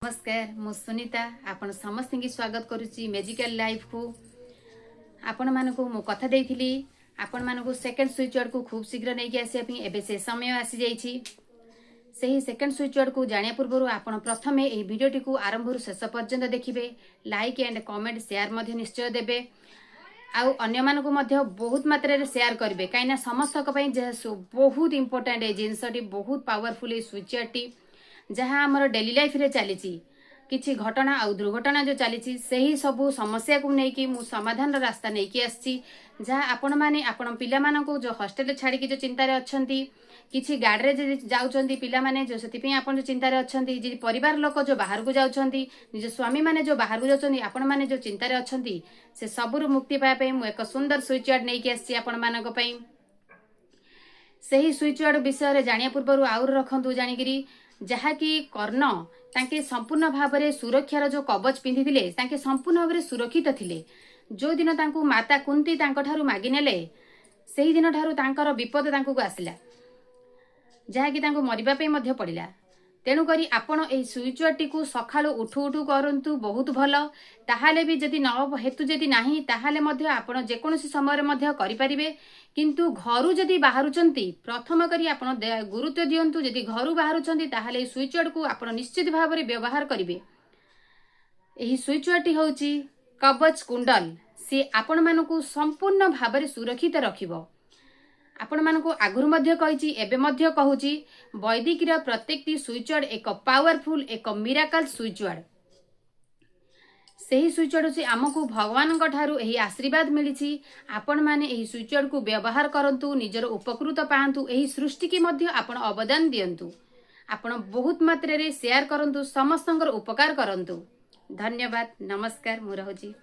नमस्कार मु सुनीता आपण समस्त की स्वागत करुच्ची मेजिकल लाइफ को आपण मानक मु कथा देइथिली आपण मानक सेकंड स्विच वर्ड को खूब शीघ्र नहीं आसिया एबे से समय आसी जाइछि सही सेकंड स्विच वर्ड को जानिया पूर्व आपण प्रथमे एही वीडियोटी को आरंभ रु शेष पर्यंत देखिबे लाइक एंड कमेंट शेयर मध्ये निश्चय देबे आउ अन्य मानक मध्ये बहुत मात्रा रे शेयर करिवे काइना समस्त को पई जे बहुत इंपोर्टेंट ए जिंसटी बहुत पावरफुल ए स्विच टी जहाँ आमर डेली लाइफ रे चली किछि घटना आउ दुर्घटना जो चली सही सबू समस्या को लेकिन मु समाधान रास्ता नहीं कि आसी जहाँ आपण माने आपण पिला मानकु जो हॉस्टल छाड़ी जो चिंता रे अछंती किछि गाड़ी रे जाउछंती पिला माने जो सति पे आपण जो चिंता रे अछंती जे परिवार लोक जो बाहर को जाउछंती निज स्वामी माने जो बाहर को जाउछंती आपण माने जो चिंता रे अछंती से सबुरु मुक्ति पाए पे मु एक सुंदर स्विच वर्ड नहीं कि आसी आपण मानक पई सही स्विच वर्ड विषय रे जानिया पूर्व आउर रखंतु जानिगिरी जहा कि कर्ण तांके संपूर्ण भाव में सुरक्षार जो कवच पिंधि थिले तांके संपूर्ण भाव में सुरक्षित थिले जो दिन तांकु माता कुंती तांको ठारू मागी नेले सेही दिन ठारू तांकर विपद तांकु आसिला जहा कि तांको मरिबा पे मध्य पड़िला तेणु करी आपण एही स्विच वर्ड टी सखाळु उठू उठू करंतु बहुत भल ताहाले भी जदि न हेतु जदि नाही ताहाले मध्य आपण जेकोसी समय मध्य करि परिबे किंतु घरु जदि बाहरुचंती प्रथम करी आपण गुरुत्व दियंतु जदि घरु बाहरुचंती ताहाले स्विच वर्ड को आपण निश्चित भाव में व्यवहार करिवे एही स्विच वर्ड टी होउची कवच कुंडल से आपण मानकु संपूर्ण भाव में सुरक्षित रखिबो आपण मानकु आगुरु मध्य कहिची एबे मध्य कहूची वैदिक रा प्रत्येक टी स्विच वर्ड एक पावरफुल एक मिराकल स्विच वर्ड सही स्विच वर्ड से आमको भगवान ठारू एही आशीर्वाद मिली आपण माने एही स्विच वर्ड को व्यवहार करंतु निजर उपकृत पांतु एही सृष्टि की मध्य आपण अवदान दियंतु आपण बहुत मात्रा रे शेयर करंतु समस्तंकर उपकार करंतु धन्यवाद नमस्कार मु रहूची।